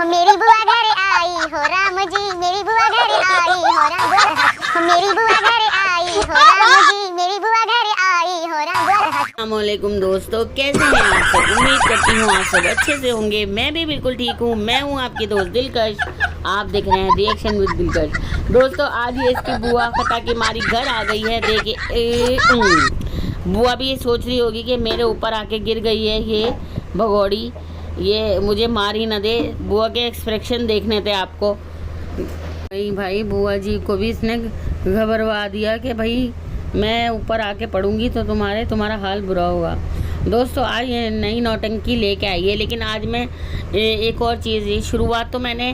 मेरी बुआ घर आई हो राम जी, मेरी बुआ घर आई हो राम, मेरी बुआ घर आई हो राम जी, मेरी बुआ घर आई हो राम। अस्सलामुअलैकुम दोस्तों, कैसे हैं आप सब? उम्मीद करती हूँ आप सब अच्छे से होंगे। मैं भी बिल्कुल ठीक हूँ। मैं हूँ आपकी दोस्त दिलकश। आप देख रहे हैं रिएक्शन विद दिलकश। दोस्तों आज ये इसकी बुआ खता की मारी घर आ गई है। देखिए बुआ भी ये सोच रही होगी कि मेरे ऊपर आके गिर गई है ये भगोड़ी, ये मुझे मार ही न दे। बुआ के एक्सप्रेशन देखने थे आपको। भाई बुआ जी को भी इसने घबरवा दिया कि भाई मैं ऊपर आके पढ़ूंगी तो तुम्हारा हाल बुरा होगा। दोस्तों आज ये नई नौटंकी लेके आई है, लेकिन आज मैं एक और चीज़, शुरुआत तो मैंने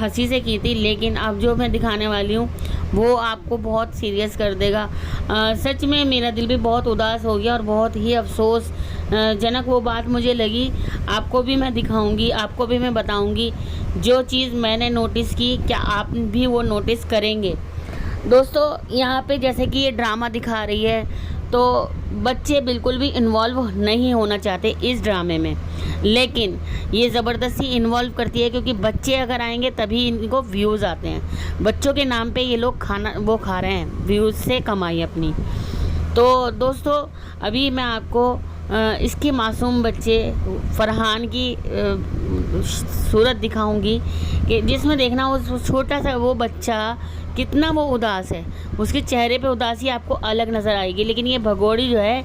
हंसी से की थी, लेकिन अब जो मैं दिखाने वाली हूँ वो आपको बहुत सीरियस कर देगा। सच में मेरा दिल भी बहुत उदास हो गया और बहुत ही अफसोस जनक वो बात मुझे लगी। आपको भी मैं दिखाऊंगी, आपको भी मैं बताऊंगी जो चीज़ मैंने नोटिस की, क्या आप भी वो नोटिस करेंगे। दोस्तों यहाँ पे जैसे कि ये ड्रामा दिखा रही है तो बच्चे बिल्कुल भी इन्वॉल्व नहीं होना चाहते इस ड्रामे में, लेकिन ये ज़बरदस्ती इन्वॉल्व करती है क्योंकि बच्चे अगर आएंगे तभी इनको व्यूज़ आते हैं। बच्चों के नाम पे ये लोग खाना वो खा रहे हैं, व्यूज़ से कमाई अपनी। तो दोस्तों अभी मैं आपको इसके मासूम बच्चे फरहान की सूरत दिखाऊंगी कि जिसमें देखना वो छोटा सा वो बच्चा कितना वो उदास है, उसके चेहरे पे उदासी आपको अलग नज़र आएगी। लेकिन ये भगोड़ी जो है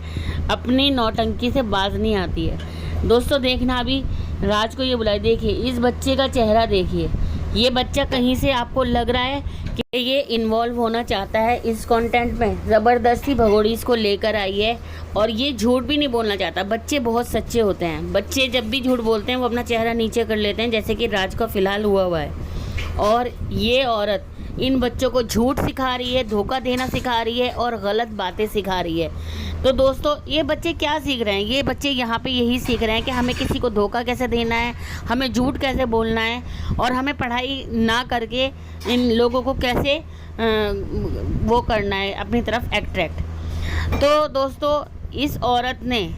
अपनी नौटंकी से बाज नहीं आती है। दोस्तों देखना अभी राज को ये बुलाए, देखिए इस बच्चे का चेहरा देखिए। ये बच्चा कहीं से आपको लग रहा है कि ये इन्वॉल्व होना चाहता है इस कंटेंट में। ज़बरदस्ती भगोड़ी इसको लेकर आई है और ये झूठ भी नहीं बोलना चाहता। बच्चे बहुत सच्चे होते हैं। बच्चे जब भी झूठ बोलते हैं वो अपना चेहरा नीचे कर लेते हैं, जैसे कि राज का फ़िलहाल हुआ है। और ये औरत इन बच्चों को झूठ सिखा रही है, धोखा देना सिखा रही है और गलत बातें सिखा रही है। तो दोस्तों ये बच्चे क्या सीख रहे हैं? ये बच्चे यहाँ पे यही सीख रहे हैं कि हमें किसी को धोखा कैसे देना है, हमें झूठ कैसे बोलना है और हमें पढ़ाई ना करके इन लोगों को कैसे वो करना है अपनी तरफ अट्रैक्ट। तो दोस्तों इस औरत ने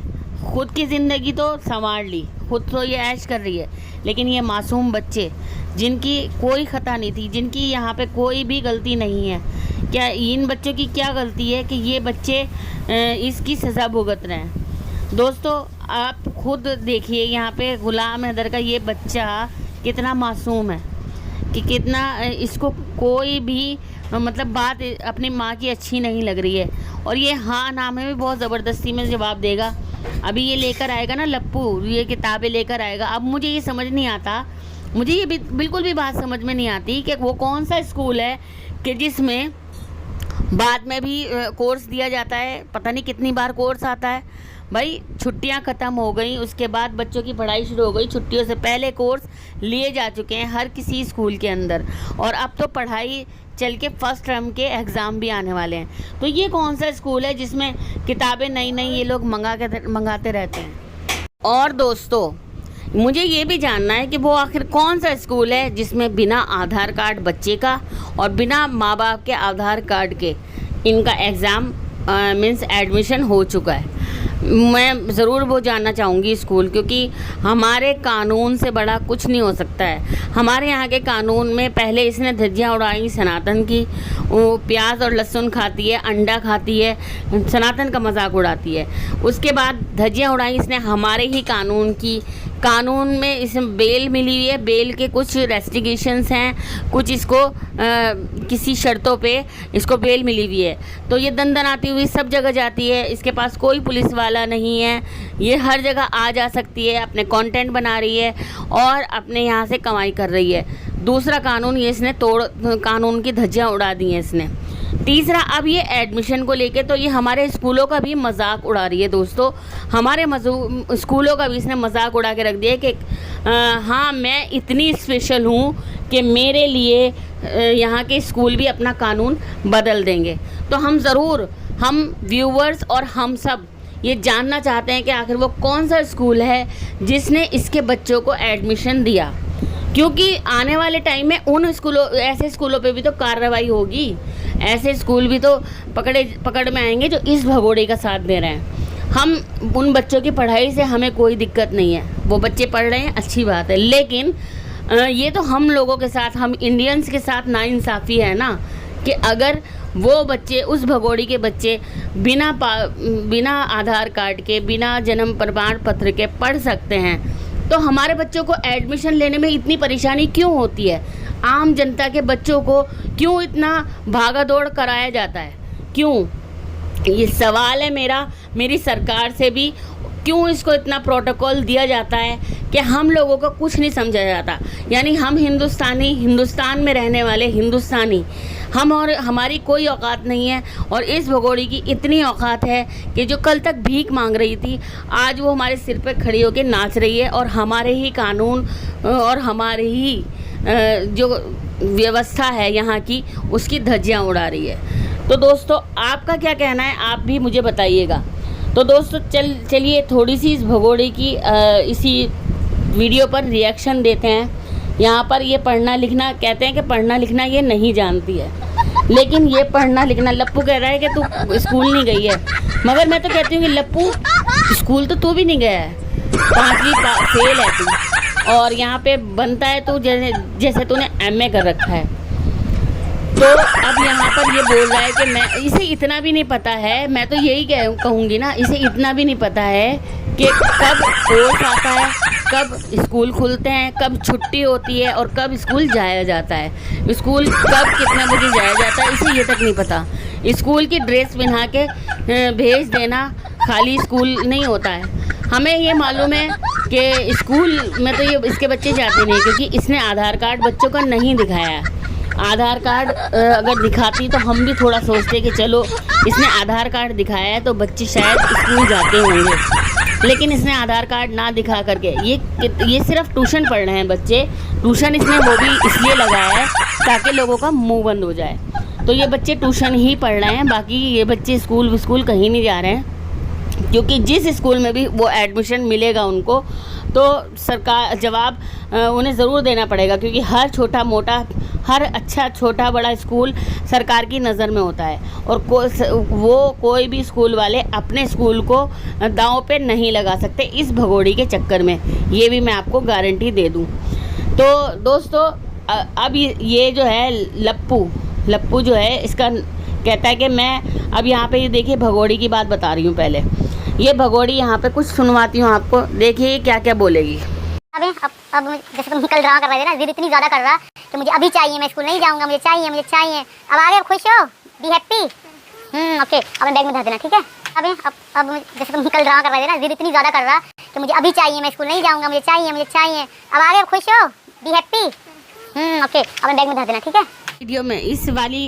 खुद की ज़िंदगी तो संवार ली, खुद तो ये ऐश कर रही है, लेकिन ये मासूम बच्चे जिनकी कोई ख़ता नहीं थी, जिनकी यहाँ पे कोई भी गलती नहीं है, क्या इन बच्चों की क्या गलती है कि ये बच्चे इसकी सज़ा भुगत रहे हैं। दोस्तों आप खुद देखिए यहाँ पे गुलाम हैदर का ये बच्चा कितना मासूम है कि कितना इसको कोई भी मतलब बात अपनी माँ की अच्छी नहीं लग रही है। और ये हाँ नाम में भी बहुत ज़बरदस्ती में जवाब देगा। अभी ये लेकर आएगा ना लप्पू, ये किताबें लेकर आएगा। अब मुझे ये समझ नहीं आता, मुझे ये बिल्कुल भी बात समझ में नहीं आती कि वो कौन सा स्कूल है कि जिसमें बाद में भी कोर्स दिया जाता है। पता नहीं कितनी बार कोर्स आता है। भाई छुट्टियां ख़त्म हो गई, उसके बाद बच्चों की पढ़ाई शुरू हो गई। छुट्टियों से पहले कोर्स लिए जा चुके हैं हर किसी स्कूल के अंदर, और अब तो पढ़ाई चल के फर्स्ट टर्म के एग्ज़ाम भी आने वाले हैं। तो ये कौन सा स्कूल है जिसमें किताबें नई नई ये लोग मंगाते रहते हैं? और दोस्तों मुझे ये भी जानना है कि वो आखिर कौन सा स्कूल है जिसमें बिना आधार कार्ड बच्चे का और बिना माँ बाप के आधार कार्ड के इनका एग्ज़ाम मीन्स एडमिशन हो चुका है। मैं ज़रूर वो जानना चाहूँगी स्कूल, क्योंकि हमारे कानून से बड़ा कुछ नहीं हो सकता है। हमारे यहाँ के कानून में पहले इसने धज्जियाँ उड़ाई सनातन की, वो प्याज और लहसुन खाती है, अंडा खाती है, सनातन का मजाक उड़ाती है। उसके बाद धज्जियाँ उड़ाई इसने हमारे ही कानून की। कानून में इसमें बेल मिली हुई है, बेल के कुछ रेस्ट्रिक्शंस हैं, कुछ इसको किसी शर्तों पे इसको बेल मिली हुई है। तो ये दंदनाती हुई सब जगह जाती है, इसके पास कोई पुलिस वाला नहीं है, ये हर जगह आ जा सकती है, अपने कंटेंट बना रही है और अपने यहाँ से कमाई कर रही है। दूसरा कानून ये इसने कानून की धज्जियाँ उड़ा दी हैं इसने। तीसरा अब ये एडमिशन को लेके तो ये हमारे स्कूलों का भी मजाक उड़ा रही है। दोस्तों हमारे स्कूलों का भी इसने मजाक उड़ा के रख दिया कि हाँ मैं इतनी स्पेशल हूँ कि मेरे लिए यहाँ के स्कूल भी अपना कानून बदल देंगे। तो हम व्यूवर्स और हम सब ये जानना चाहते हैं कि आखिर वो कौन सा स्कूल है जिसने इसके बच्चों को एडमिशन दिया, क्योंकि आने वाले टाइम में उन ऐसे स्कूलों पे भी तो कार्रवाई होगी। ऐसे स्कूल भी तो पकड़ में आएंगे जो इस भगोड़े का साथ दे रहे हैं। हम उन बच्चों की पढ़ाई से हमें कोई दिक्कत नहीं है, वो बच्चे पढ़ रहे हैं अच्छी बात है, लेकिन ये तो हम लोगों के साथ, हम इंडियंस के साथ नाइंसाफ़ी है ना, कि अगर वो बच्चे, उस भगोड़ी के बच्चे बिना आधार कार्ड के, बिना जन्म प्रमाण पत्र के पढ़ सकते हैं, तो हमारे बच्चों को एडमिशन लेने में इतनी परेशानी क्यों होती है? आम जनता के बच्चों को क्यों इतना भागा दौड़ कराया जाता है? क्यों? ये सवाल है मेरी सरकार से भी। क्यों इसको इतना प्रोटोकॉल दिया जाता है कि हम लोगों को कुछ नहीं समझा जाता? यानी हम हिंदुस्तान में रहने वाले हिंदुस्तानी हम, और हमारी कोई औकात नहीं है, और इस भगोड़ी की इतनी औकात है कि जो कल तक भीख मांग रही थी, आज वो हमारे सिर पे खड़ी होकर नाच रही है, और हमारे ही कानून और हमारे ही जो व्यवस्था है यहाँ की, उसकी धज्जियाँ उड़ा रही है। तो दोस्तों, आपका क्या कहना है, आप भी मुझे बताइएगा। तो दोस्तों, चलिए थोड़ी सी इस भगोड़े की इसी वीडियो पर रिएक्शन देते हैं। यहाँ पर ये पढ़ना लिखना, कहते हैं कि पढ़ना लिखना ये नहीं जानती है, लेकिन ये पढ़ना लिखना, लप्पू कह रहा है कि तू स्कूल नहीं गई है, मगर मैं तो कहती हूँ कि लप्पू, स्कूल तो तू भी नहीं गया है, 5वीं फेल है तू, और यहाँ पे बनता है तू जैसे तूने MA कर रखा है। तो अब यहाँ पर ये बोल रहा है कि इसे इतना भी नहीं पता है, मैं तो यही कहूँगी ना, इसे इतना भी नहीं पता है कि कब कोर्स आता है, कब स्कूल खुलते हैं, कब छुट्टी होती है, और कब स्कूल जाया जाता है, स्कूल कब कितना बजे जाया जाता है, इसे ये तक नहीं पता। स्कूल की ड्रेस पहना के भेज देना खाली स्कूल नहीं होता है। हमें ये मालूम है कि स्कूल में तो ये इसके बच्चे जाते नहीं, क्योंकि इसने आधार कार्ड बच्चों का नहीं दिखाया है। आधार कार्ड अगर दिखाती तो हम भी थोड़ा सोचते कि चलो इसने आधार कार्ड दिखाया है तो बच्चे शायद स्कूल जाते होंगे, लेकिन इसने आधार कार्ड ना दिखा करके ये सिर्फ ट्यूशन पढ़ रहे हैं बच्चे। ट्यूशन इसने वो भी इसलिए लगाया है ताकि लोगों का मुंह बंद हो जाए। तो ये बच्चे ट्यूशन ही पढ़ रहे हैं, बाकी ये बच्चे स्कूल कहीं नहीं जा रहे हैं, क्योंकि जिस स्कूल में भी वो एडमिशन मिलेगा उनको, तो सरकार जवाब उन्हें ज़रूर देना पड़ेगा, क्योंकि हर अच्छा छोटा बड़ा स्कूल सरकार की नज़र में होता है, और कोई भी स्कूल वाले अपने स्कूल को दांव पे नहीं लगा सकते इस भगोड़ी के चक्कर में, ये भी मैं आपको गारंटी दे दूं। तो दोस्तों, अब ये जो है लप्पू जो है, इसका कहता है कि मैं अब यहाँ पे ये देखिए भगोड़ी की बात बता रही हूँ। पहले ये भगोड़ी यहाँ पे कुछ सुनवाती हूँ आपको, देखिए क्या क्या बोलेगी। अब जैसे तुम निकल रहा कर रहा है ना, जिद इतनी ज़्यादा कर रहा कि मुझे अभी चाहिए, मैं स्कूल नहीं जाऊँगा, मुझे चाहिए। अब आगे खुश हो, बी हैप्पी। ओके, अब मैं बैग में धर देना, ठीक है। अब जैसे तुम निकल रहा कर रहा है ना, जिद इतनी ज़्यादा कर रहा कि मुझे अभी चाहिए, मैं स्कूल नहीं जाऊँगा, मुझे चाहिए। अब आगे खुश हो, बी हैप्पी। ओके, अब मैं बैग में धर देना, ठीक है। वीडियो में इस वाली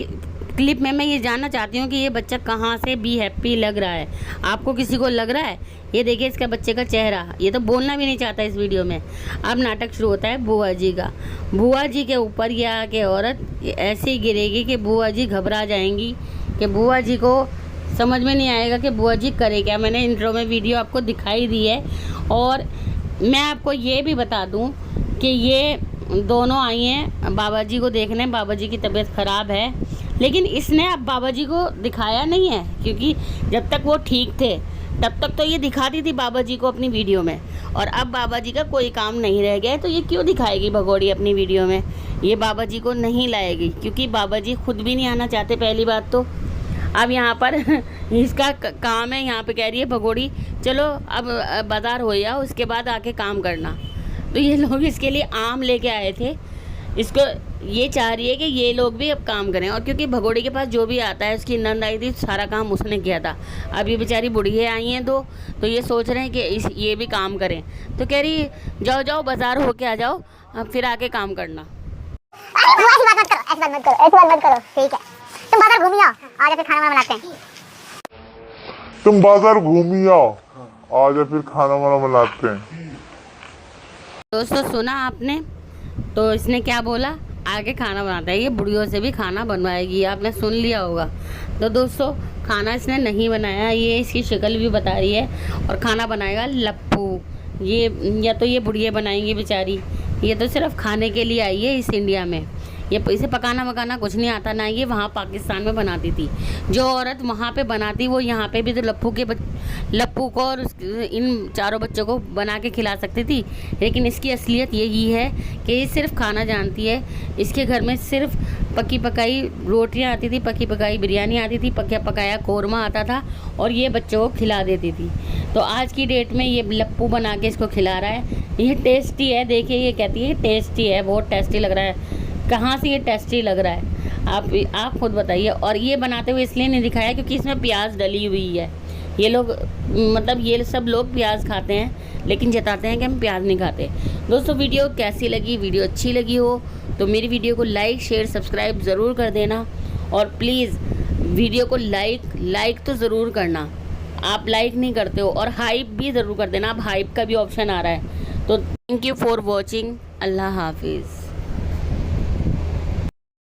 क्लिप में मैं ये जानना चाहती हूँ कि ये बच्चा कहाँ से बी हैप्पी लग रहा है। आपको किसी को लग रहा है? ये देखिए इसका बच्चे का चेहरा, ये तो बोलना भी नहीं चाहता इस वीडियो में। अब नाटक शुरू होता है बुआ जी का। बुआ जी के ऊपर ये आके औरत ऐसे ही गिरेगी कि बुआ जी घबरा जाएंगी, कि बुआ जी को समझ में नहीं आएगा कि बुआ जी करे क्या। मैंने इंट्रो में वीडियो आपको दिखाई दी है, और मैं आपको ये भी बता दूँ कि ये दोनों आई हैं बाबा जी को देखने। बाबा जी की तबीयत ख़राब है, लेकिन इसने अब बाबा जी को दिखाया नहीं है, क्योंकि जब तक वो ठीक थे तब तक तो ये दिखाती थी बाबा जी को अपनी वीडियो में, और अब बाबा जी का कोई काम नहीं रह गया है, तो ये क्यों दिखाएगी भगोड़ी अपनी वीडियो में? ये बाबा जी को नहीं लाएगी, क्योंकि बाबा जी खुद भी नहीं आना चाहते पहली बात तो। अब यहाँ पर इसका काम है, यहाँ पे कह रही है भगोड़ी चलो अब बाज़ार हो जाओ, उसके बाद आके काम करना। तो ये लोग इसके लिए आम लेके आए थे, इसको ये चाह रही है कि ये लोग भी अब काम करें। और क्योंकि भगोड़ी के पास जो भी आता है, उसकी नंद आई थी, सारा काम उसने किया था। अब ये बेचारी बुढ़िया आई हैं दो, तो ये सोच रहे हैं कि ये भी काम करें। तो कह रही जाओ बाज़ार होके आ जाओ, अब फिर आके काम करना। ऐसी बात मत करो, ठीक है। तुम बाजार घूमिए आओ, आज फिर खाना बनाते हैं। तुम बाजार घूमिए आओ, आज फिर खाना बनाते हैं। दोस्तों सुना आपने, तो इसने क्या बोला, आगे खाना बनाता है। ये बुढ़ियों से भी खाना बनवाएगी, आपने सुन लिया होगा। तो दोस्तों, खाना इसने नहीं बनाया, ये इसकी शक्ल भी बता रही है, और खाना बनाएगा लप्पू। ये या तो ये बुढ़िया बनाएंगी बेचारी, ये तो सिर्फ खाने के लिए आई है इस इंडिया में। ये इसे पकाना वकाना कुछ नहीं आता, ना ये वहाँ पाकिस्तान में बनाती थी। जो औरत वहाँ पे बनाती वो यहाँ पे भी तो लप्पू को और इन चारों बच्चों को बना के खिला सकती थी। लेकिन इसकी असलियत यही है कि ये सिर्फ खाना जानती है। इसके घर में सिर्फ पकी पकाई रोटियाँ आती थी, पकी पकाई बिरयानी आती थी, पका पकाया कौरमा आता था और ये बच्चों को खिला देती थी। तो आज की डेट में ये लप्पू बना के इसको खिला रहा है। ये टेस्टी है, देखिए ये कहती है टेस्टी है, बहुत टेस्टी लग रहा है। कहाँ से ये टेस्टी लग रहा है आप खुद बताइए। और ये बनाते हुए इसलिए नहीं दिखाया क्योंकि इसमें प्याज डली हुई है। ये लोग मतलब ये सब लोग प्याज खाते हैं लेकिन जताते हैं कि हम प्याज नहीं खाते। दोस्तों वीडियो कैसी लगी, वीडियो अच्छी लगी हो तो मेरी वीडियो को लाइक शेयर सब्सक्राइब ज़रूर कर देना। और प्लीज़ वीडियो को लाइक तो ज़रूर करना, आप लाइक नहीं करते हो। और हाइप भी ज़रूर कर देना, अब हाइप का भी ऑप्शन आ रहा है। तो थैंक यू फॉर वॉचिंग। अल्लाह हाफिज़।